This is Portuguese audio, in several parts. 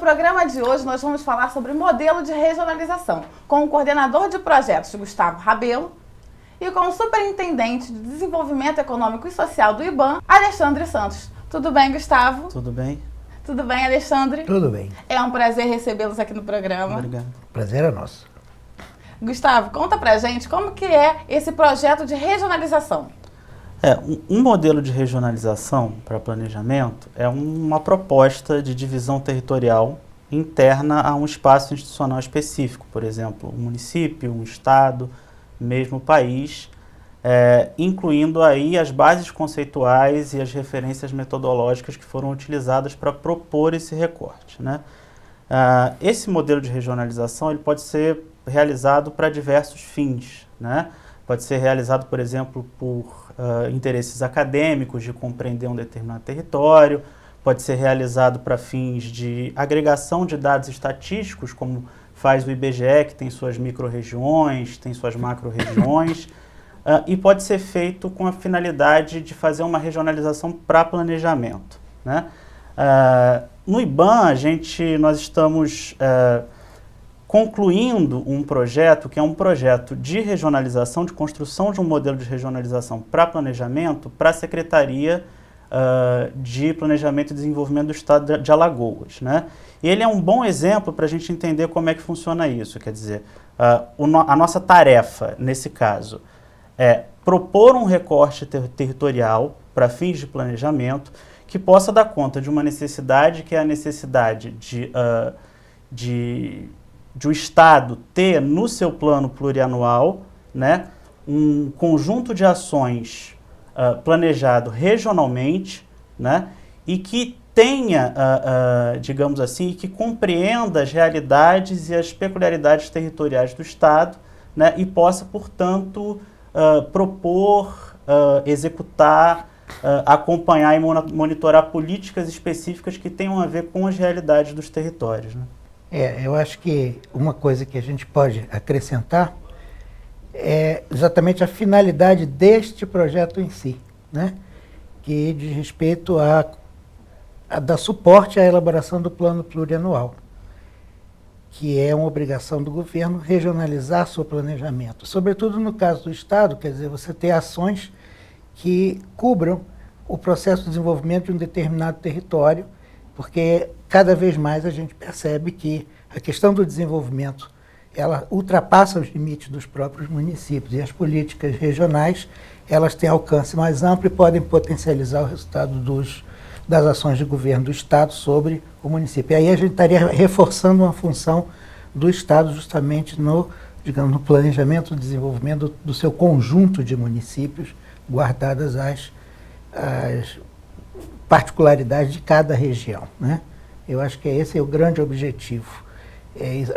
programa de hoje nós vamos falar sobre modelo de regionalização com o coordenador de projetos Gustavo Rabelo e com o superintendente de desenvolvimento econômico e social do IBAMA, Alexandre Santos. Tudo bem, Gustavo? Tudo bem. Tudo bem, Alexandre? Tudo bem. É um prazer recebê-los aqui no programa. Obrigado. Prazer é nosso. Gustavo, conta pra gente como que é esse projeto de regionalização. Um modelo de regionalização para planejamento é uma proposta de divisão territorial interna a um espaço institucional específico, por exemplo, um município, um estado, mesmo país, incluindo aí as bases conceituais e as referências metodológicas que foram utilizadas para propor esse recorte, né? Esse modelo de regionalização ele pode ser realizado para diversos fins, né? Pode ser realizado, por exemplo, por interesses acadêmicos de compreender um determinado território, pode ser realizado para fins de agregação de dados estatísticos, como faz o IBGE, que tem suas micro-regiões, tem suas macro-regiões, e pode ser feito com a finalidade de fazer uma regionalização para planejamento, né? No IBAMA, nós estamos concluindo um projeto que é um projeto de regionalização, de construção de um modelo de regionalização para planejamento para a Secretaria de Planejamento e Desenvolvimento do Estado de Alagoas, né? Ele é um bom exemplo para a gente entender como é que funciona isso. Quer dizer, a nossa tarefa, nesse caso, é propor um recorte territorial para fins de planejamento que possa dar conta de uma necessidade que é a necessidade de o Estado ter no seu plano plurianual, né, um conjunto de ações planejado regionalmente, né, e que tenha, digamos assim, que compreenda as realidades e as peculiaridades territoriais do Estado, né, e possa, portanto, propor, executar, acompanhar e monitorar políticas específicas que tenham a ver com as realidades dos territórios, né? Eu acho que uma coisa que a gente pode acrescentar é exatamente a finalidade deste projeto em si, né? Que diz respeito a dar suporte à elaboração do plano plurianual, que é uma obrigação do governo regionalizar seu planejamento. Sobretudo no caso do Estado, quer dizer, você ter ações que cubram o processo de desenvolvimento de um determinado território, porque cada vez mais a gente percebe que a questão do desenvolvimento ela ultrapassa os limites dos próprios municípios e as políticas regionais elas têm alcance mais amplo e podem potencializar o resultado das ações de governo do Estado sobre o município. E aí a gente estaria reforçando uma função do Estado justamente no planejamento e desenvolvimento do seu conjunto de municípios, guardadas as particularidades de cada região, né? Eu acho que esse é o grande objetivo.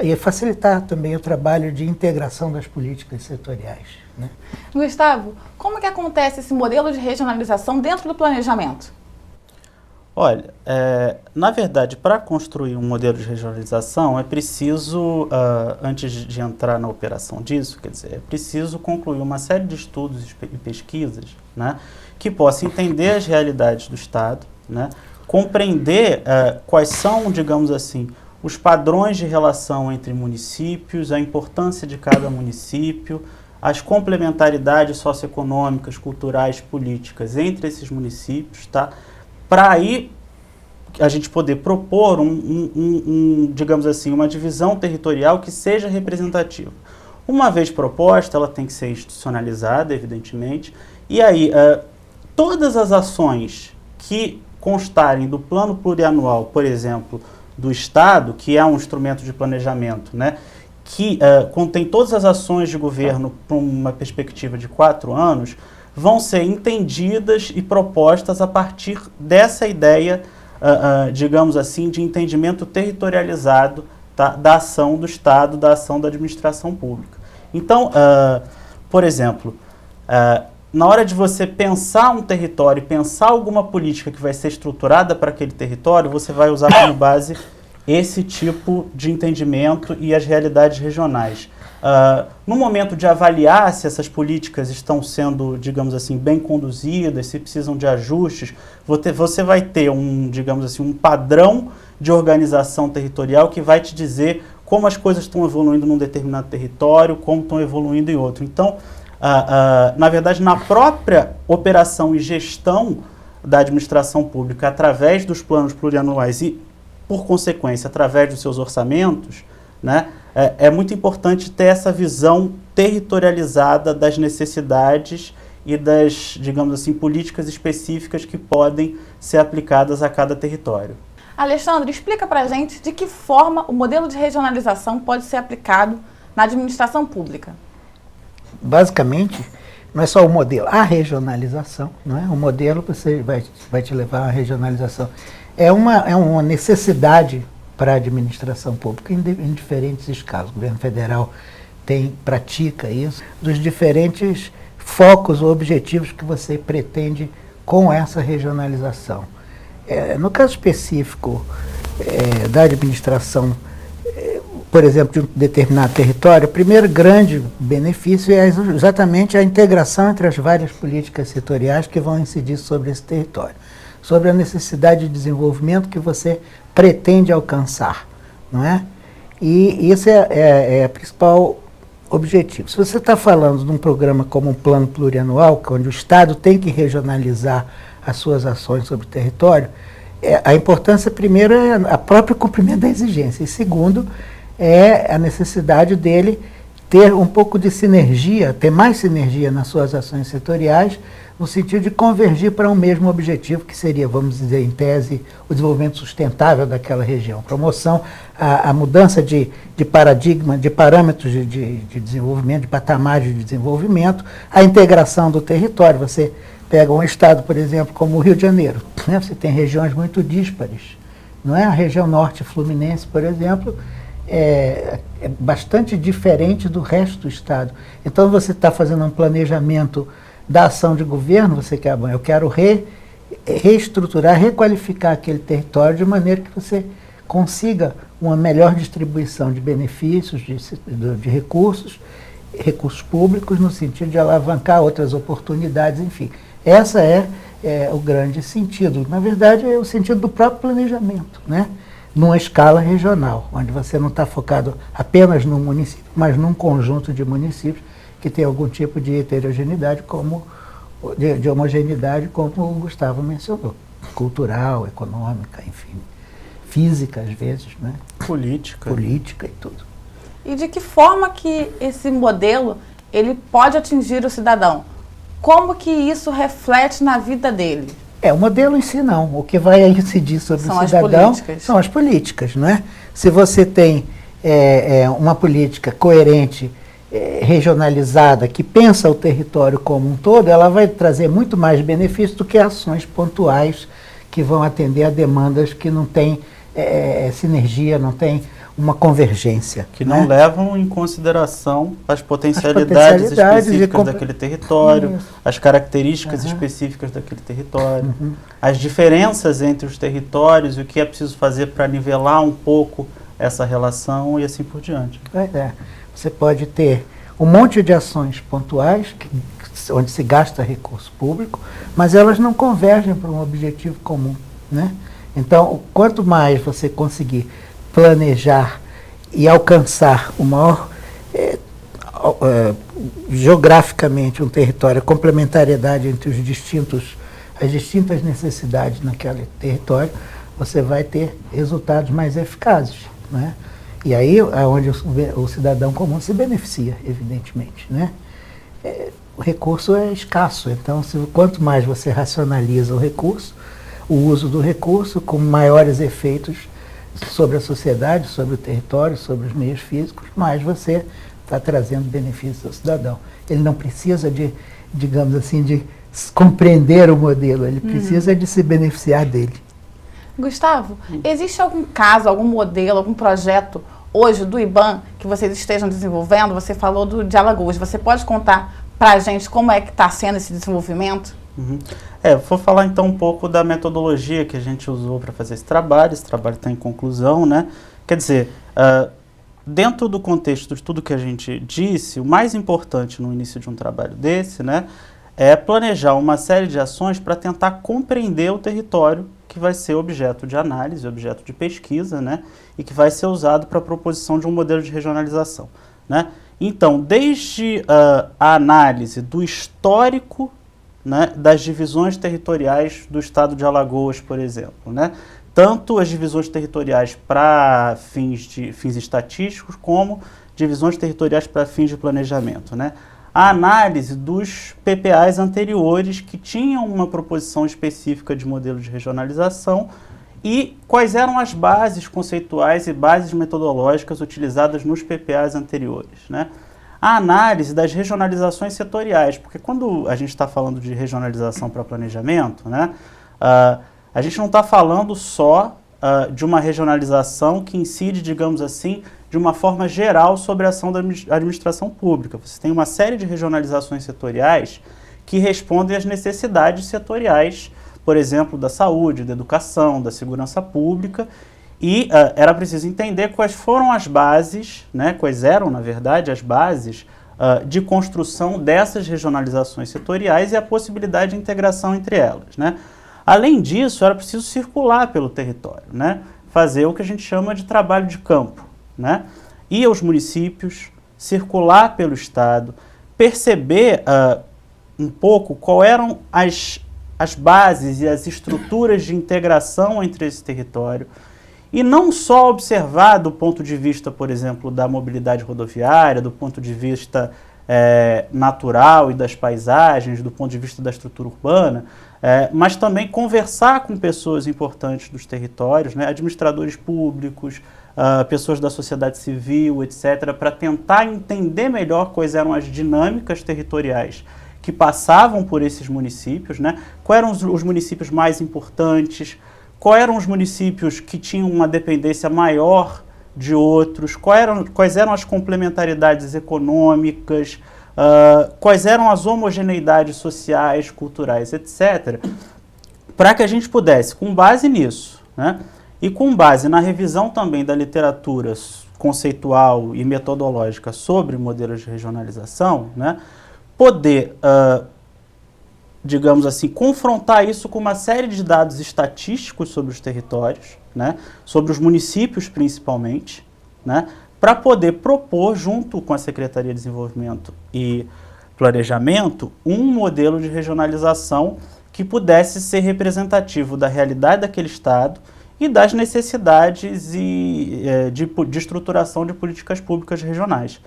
E facilitar também o trabalho de integração das políticas setoriais, né? Gustavo, como que acontece esse modelo de regionalização dentro do planejamento? Olha, na verdade, para construir um modelo de regionalização é preciso, antes de entrar na operação disso, quer dizer, é preciso concluir uma série de estudos e pesquisas, né, que possa entender as realidades do Estado, né, compreender quais são, digamos assim, os padrões de relação entre municípios, a importância de cada município, as complementaridades socioeconômicas, culturais, políticas entre esses municípios, tá? Para aí a gente poder propor digamos assim, uma divisão territorial que seja representativa. Uma vez proposta, ela tem que ser institucionalizada, evidentemente, e aí todas as ações que constarem do plano plurianual, por exemplo, do Estado, que é um instrumento de planejamento, né, que contém todas as ações de governo para uma perspectiva de 4 anos, vão ser entendidas e propostas a partir dessa ideia, digamos assim, de entendimento territorializado, tá, da ação do Estado, da ação da administração pública. Então, por exemplo, na hora de você pensar um território, pensar alguma política que vai ser estruturada para aquele território, você vai usar como base esse tipo de entendimento e as realidades regionais. No momento de avaliar se essas políticas estão sendo, digamos assim, bem conduzidas, se precisam de ajustes, você vai ter digamos assim, um padrão de organização territorial que vai te dizer como as coisas estão evoluindo num determinado território, como estão evoluindo em outro. Então, na verdade, na própria operação e gestão da administração pública, através dos planos plurianuais e, por consequência, através dos seus orçamentos, né, é muito importante ter essa visão territorializada das necessidades e das, digamos assim, políticas específicas que podem ser aplicadas a cada território. Alexandre, explica pra gente de que forma o modelo de regionalização pode ser aplicado na administração pública. Basicamente, não é só o modelo, a regionalização, não é? O modelo você vai te levar à regionalização. É uma necessidade para a administração pública em diferentes escalas. O governo federal pratica isso, dos diferentes focos ou objetivos que você pretende com essa regionalização. No caso específico da administração, por exemplo, de um determinado território, o primeiro grande benefício é exatamente a integração entre as várias políticas setoriais que vão incidir sobre esse território, sobre a necessidade de desenvolvimento que você pretende alcançar, não é? E esse é o principal objetivo. Se você está falando de um programa como um plano plurianual, onde o Estado tem que regionalizar as suas ações sobre o território, a importância, primeiro, é o próprio cumprimento da exigência, e segundo, é a necessidade dele ter um pouco de sinergia, ter mais sinergia nas suas ações setoriais, no sentido de convergir para um mesmo objetivo, que seria, vamos dizer, em tese, o desenvolvimento sustentável daquela região. Promoção, a mudança de paradigma, de parâmetros de desenvolvimento, de patamares de desenvolvimento, a integração do território. Você pega um estado, por exemplo, como o Rio de Janeiro, né? Você tem regiões muito díspares, não é? A região norte fluminense, por exemplo, é bastante diferente do resto do estado. Então, você está fazendo um planejamento da ação de governo, você quer, bom, eu quero reestruturar, requalificar aquele território de maneira que você consiga uma melhor distribuição de benefícios, de recursos públicos, no sentido de alavancar outras oportunidades, enfim. Essa é o grande sentido. Na verdade, é o sentido do próprio planejamento, né? Numa escala regional, onde você não está focado apenas num município, mas num conjunto de municípios que tem algum tipo de heterogeneidade, de homogeneidade, como o Gustavo mencionou. Cultural, econômica, enfim. Física, às vezes, né? Política e tudo. E de que forma que esse modelo ele pode atingir o cidadão? Como que isso reflete na vida dele? O modelo em si não. O que vai incidir sobre o cidadão são as políticas, não é? Se você tem uma política coerente, regionalizada, que pensa o território como um todo, ela vai trazer muito mais benefício do que ações pontuais que vão atender a demandas que não têm sinergia, não tem uma convergência. Que não levam em consideração as potencialidades específicas daquele território, as características específicas daquele território, as diferenças entre os territórios e o que é preciso fazer para nivelar um pouco essa relação e assim por diante. Você pode ter um monte de ações pontuais, onde se gasta recurso público, mas elas não convergem para um objetivo comum, né? Então, quanto mais você conseguir planejar e alcançar o maior, geograficamente, um território, a complementariedade entre as distintas necessidades naquele território, você vai ter resultados mais eficazes, né? E aí é onde o cidadão comum se beneficia, evidentemente, né? O recurso é escasso, então quanto mais você racionaliza o recurso, o uso do recurso, com maiores efeitos sobre a sociedade, sobre o território, sobre os meios físicos, mais você está trazendo benefícios ao cidadão. Ele não precisa de, digamos assim, de compreender o modelo, ele precisa de se beneficiar dele. Gustavo, existe algum caso, algum modelo, algum projeto hoje do IBAM que vocês estejam desenvolvendo? Você falou de Alagoas, você pode contar para a gente como é que está sendo esse desenvolvimento? Vou falar então um pouco da metodologia que a gente usou para fazer esse trabalho está em conclusão, né? Quer dizer, dentro do contexto de tudo que a gente disse, o mais importante no início de um trabalho desse, né, é planejar uma série de ações para tentar compreender o território que vai ser objeto de análise, objeto de pesquisa, né, e que vai ser usado para a proposição de um modelo de regionalização, né. Então, desde a análise do histórico, né, das divisões territoriais do estado de Alagoas, por exemplo, né, tanto as divisões territoriais para fins estatísticos, como divisões territoriais para fins de planejamento, né. A análise dos PPAs anteriores que tinham uma proposição específica de modelo de regionalização e quais eram as bases conceituais e bases metodológicas utilizadas nos PPAs anteriores, né. A análise das regionalizações setoriais, porque quando a gente está falando de regionalização para planejamento, né, a gente não está falando só de uma regionalização que incide, digamos assim, de uma forma geral sobre a ação da administração pública. Você tem uma série de regionalizações setoriais que respondem às necessidades setoriais, por exemplo, da saúde, da educação, da segurança pública, e era preciso entender quais foram as bases, né, quais eram, na verdade, as bases de construção dessas regionalizações setoriais e a possibilidade de integração entre elas, né. Além disso, era preciso circular pelo território, né, fazer o que a gente chama de trabalho de campo, né, ir aos municípios, circular pelo estado, perceber um pouco quais eram as bases e as estruturas de integração entre esse território, e não só observar do ponto de vista, por exemplo, da mobilidade rodoviária, do ponto de vista natural e das paisagens, do ponto de vista da estrutura urbana, mas também conversar com pessoas importantes dos territórios, né, administradores públicos, pessoas da sociedade civil, etc., para tentar entender melhor quais eram as dinâmicas territoriais que passavam por esses municípios, né, quais eram os municípios mais importantes, quais eram os municípios que tinham uma dependência maior de outros, quais eram as complementaridades econômicas, quais eram as homogeneidades sociais, culturais, etc., para que a gente pudesse, com base nisso, né, e com base na revisão também da literatura conceitual e metodológica sobre modelos de regionalização, né, poder, digamos assim, confrontar isso com uma série de dados estatísticos sobre os territórios, né, sobre os municípios principalmente, né, para poder propor, junto com a Secretaria de Desenvolvimento e Planejamento, um modelo de regionalização que pudesse ser representativo da realidade daquele estado e das necessidades de estruturação de políticas públicas regionais.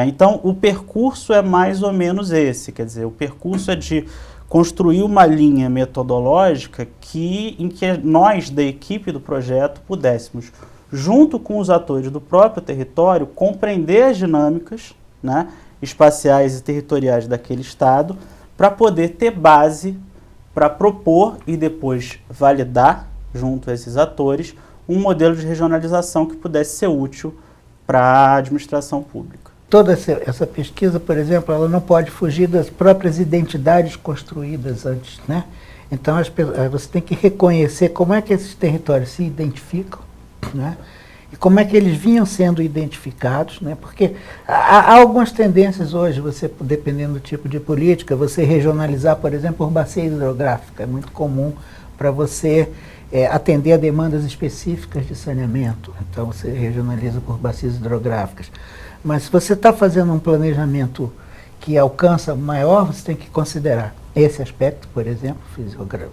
Então, o percurso é mais ou menos esse, quer dizer, o percurso é de construir uma linha metodológica em que nós, da equipe do projeto, pudéssemos, junto com os atores do próprio território, compreender as dinâmicas, né, espaciais e territoriais daquele estado, para poder ter base para propor e depois validar, junto a esses atores, um modelo de regionalização que pudesse ser útil para a administração pública. Toda essa pesquisa, por exemplo, ela não pode fugir das próprias identidades construídas antes, né? Então, você tem que reconhecer como é que esses territórios se identificam, né? E como é que eles vinham sendo identificados, né? Porque há algumas tendências hoje, você, dependendo do tipo de política, você regionalizar, por exemplo, por bacia hidrográfica. É muito comum para você atender a demandas específicas de saneamento. Então, você regionaliza por bacias hidrográficas. Mas se você está fazendo um planejamento que alcança maior, você tem que considerar esse aspecto, por exemplo,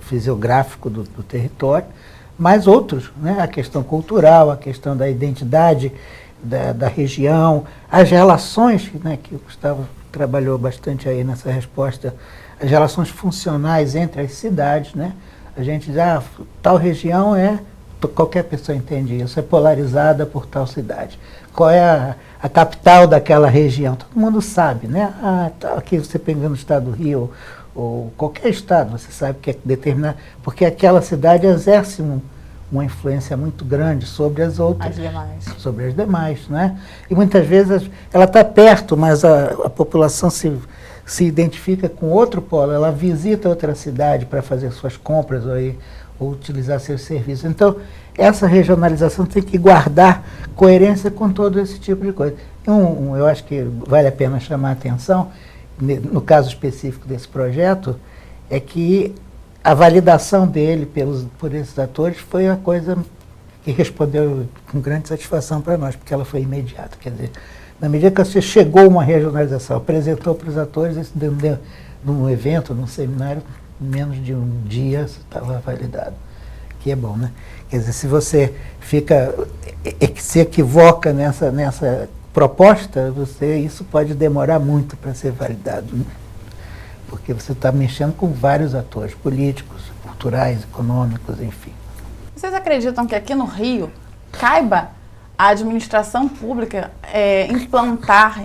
fisiográfico do território, mas outros, né? A questão cultural, a questão da identidade da região, as relações, né, que o Gustavo trabalhou bastante aí nessa resposta, as relações funcionais entre as cidades, né? A gente diz, tal região qualquer pessoa entende isso, é polarizada por tal cidade. Qual é a capital daquela região? Todo mundo sabe, né? Aqui você pegando o estado do Rio, ou qualquer estado, você sabe que é determinado, porque aquela cidade exerce uma influência muito grande sobre as outras. Sobre as demais, né? E muitas vezes ela está perto, mas a população se identifica com outro polo, ela visita outra cidade para fazer suas compras ou utilizar seus serviços. Então, essa regionalização tem que guardar coerência com todo esse tipo de coisa. Eu acho que vale a pena chamar a atenção, no caso específico desse projeto, é que a validação dele por esses atores foi a coisa que respondeu com grande satisfação para nós, porque ela foi imediata. Quer dizer, na medida que você chegou a uma regionalização, apresentou para os atores, isso num evento, num seminário, em menos de um dia estava validado. Que é bom, né? Quer dizer, se você se equivoca nessa proposta, isso pode demorar muito para ser validado, né? Porque você está mexendo com vários atores políticos, culturais, econômicos, enfim. Vocês acreditam que aqui no Rio caiba a administração pública implantar,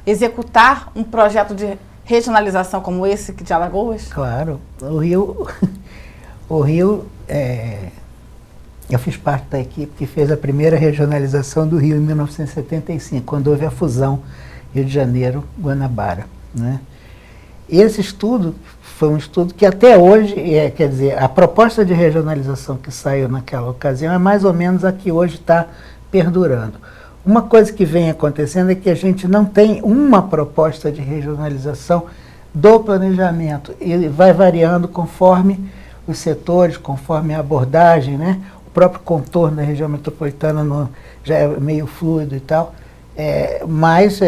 executar um projeto de regionalização como esse de Alagoas? Claro. O Rio, eu fiz parte da equipe que fez a primeira regionalização do Rio em 1975, quando houve a fusão Rio de Janeiro-Guanabara, né? Esse estudo foi um estudo que até hoje, quer dizer, a proposta de regionalização que saiu naquela ocasião é mais ou menos a que hoje está perdurando. Uma coisa que vem acontecendo é que a gente não tem uma proposta de regionalização do planejamento. Ele vai variando conforme os setores, conforme a abordagem, né? O próprio contorno da região metropolitana já é meio fluido e tal, mas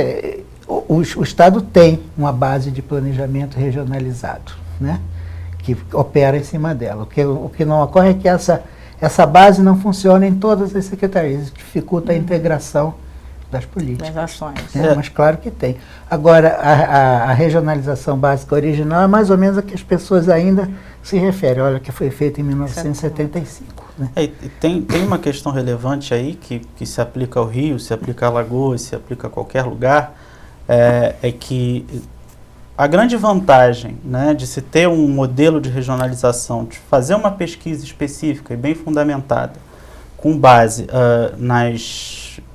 o Estado tem uma base de planejamento regionalizado, né? Que opera em cima dela. O que não ocorre é que essa base não funciona em todas as secretarias, isso dificulta a integração das políticas. Das ações. Mas claro que tem. Agora, a regionalização básica original é mais ou menos a que as pessoas ainda se referem. Olha, que foi feita em 1975. Né? Tem uma questão relevante aí que se aplica ao Rio, se aplica a Alagoas, se aplica a qualquer lugar, é que a grande vantagem, né, de se ter um modelo de regionalização, de fazer uma pesquisa específica e bem fundamentada, com base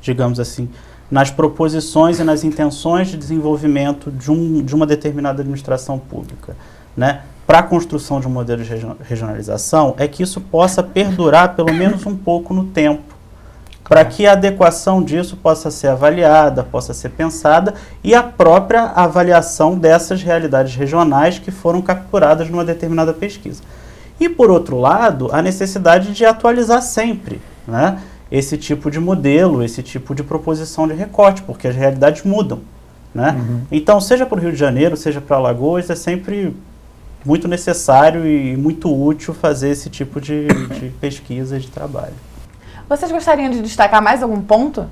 digamos assim, nas proposições e nas intenções de desenvolvimento de uma determinada administração pública, né, para a construção de um modelo de regionalização, é que isso possa perdurar pelo menos um pouco no tempo, para que a adequação disso possa ser avaliada, possa ser pensada, e a própria avaliação dessas realidades regionais que foram capturadas numa determinada pesquisa. E, por outro lado, a necessidade de atualizar sempre, né, esse tipo de modelo, esse tipo de proposição de recorte, porque as realidades mudam, né? Uhum. Então, seja para o Rio de Janeiro, seja para Alagoas, é sempre muito necessário e muito útil fazer esse tipo de pesquisa, de trabalho. Vocês gostariam de destacar mais algum ponto?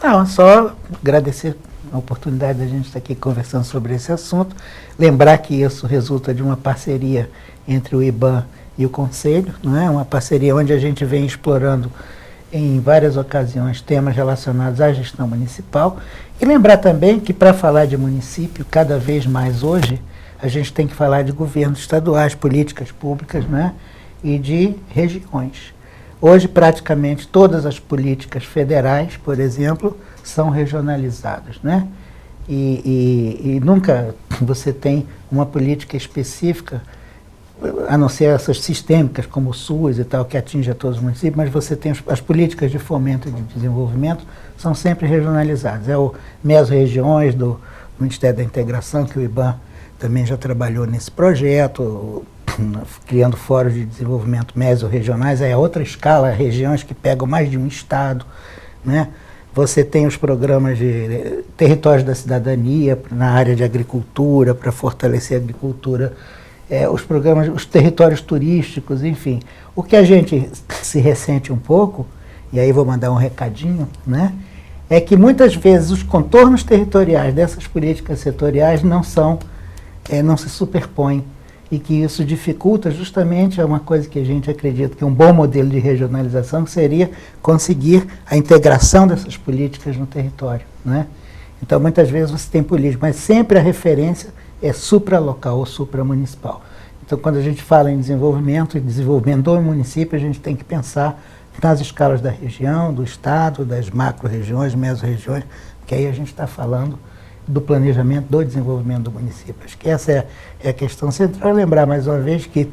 Não, só agradecer a oportunidade da gente estar aqui conversando sobre esse assunto, lembrar que isso resulta de uma parceria entre o IBAM e o Conselho, não é? Uma parceria onde a gente vem explorando em várias ocasiões temas relacionados à gestão municipal, e lembrar também que para falar de município, cada vez mais hoje, a gente tem que falar de governos estaduais, políticas públicas, né? E de regiões. Hoje, praticamente todas as políticas federais, por exemplo, são regionalizadas, né? E nunca você tem uma política específica, a não ser essas sistêmicas como o SUS e tal, que atinge a todos os municípios, mas você tem as políticas de fomento e de desenvolvimento são sempre regionalizadas. É o Mesorregiões do Ministério da Integração, que o IBAM também já trabalhou nesse projeto, criando fóruns de desenvolvimento mesorregionais, é outra escala, regiões que pegam mais de um estado, né? Você tem os programas de territórios da cidadania na área de agricultura, para fortalecer a agricultura, os programas, os territórios turísticos, enfim. O que a gente se ressente um pouco, e aí vou mandar um recadinho, né? É que muitas vezes os contornos territoriais dessas políticas setoriais não se superpõem, e que isso dificulta justamente uma coisa que a gente acredita que um bom modelo de regionalização seria conseguir a integração dessas políticas no território, né? Então, muitas vezes você tem política, mas sempre a referência é supralocal ou supramunicipal. Então, quando a gente fala em desenvolvimento e desenvolvimento do município, a gente tem que pensar nas escalas da região, do estado, das macro-regiões, mesorregiões, que aí a gente está falando do planejamento, do desenvolvimento do município. Acho que essa é a questão central. Lembrar mais uma vez que,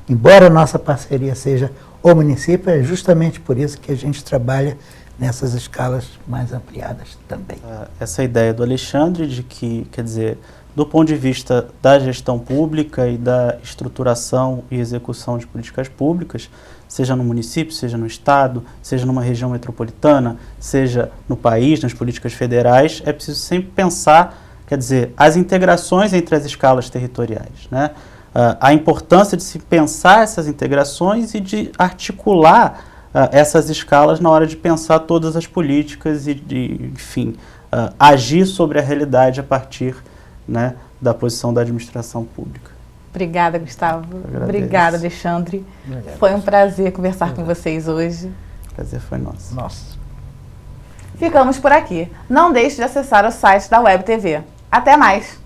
embora a nossa parceria seja o município, é justamente por isso que a gente trabalha nessas escalas mais ampliadas também. Essa ideia do Alexandre de que, quer dizer, do ponto de vista da gestão pública e da estruturação e execução de políticas públicas, seja no município, seja no estado, seja numa região metropolitana, seja no país, nas políticas federais, é preciso sempre pensar, quer dizer, as integrações entre as escalas territoriais, né? A importância de se pensar essas integrações e de articular essas escalas na hora de pensar todas as políticas e de, enfim, agir sobre a realidade a partir, né, da posição da administração pública. Obrigada, Gustavo. Obrigada, Alexandre. Foi um prazer conversar com vocês hoje. O prazer foi nosso. Nossa. Ficamos por aqui. Não deixe de acessar o site da Web TV. Até mais!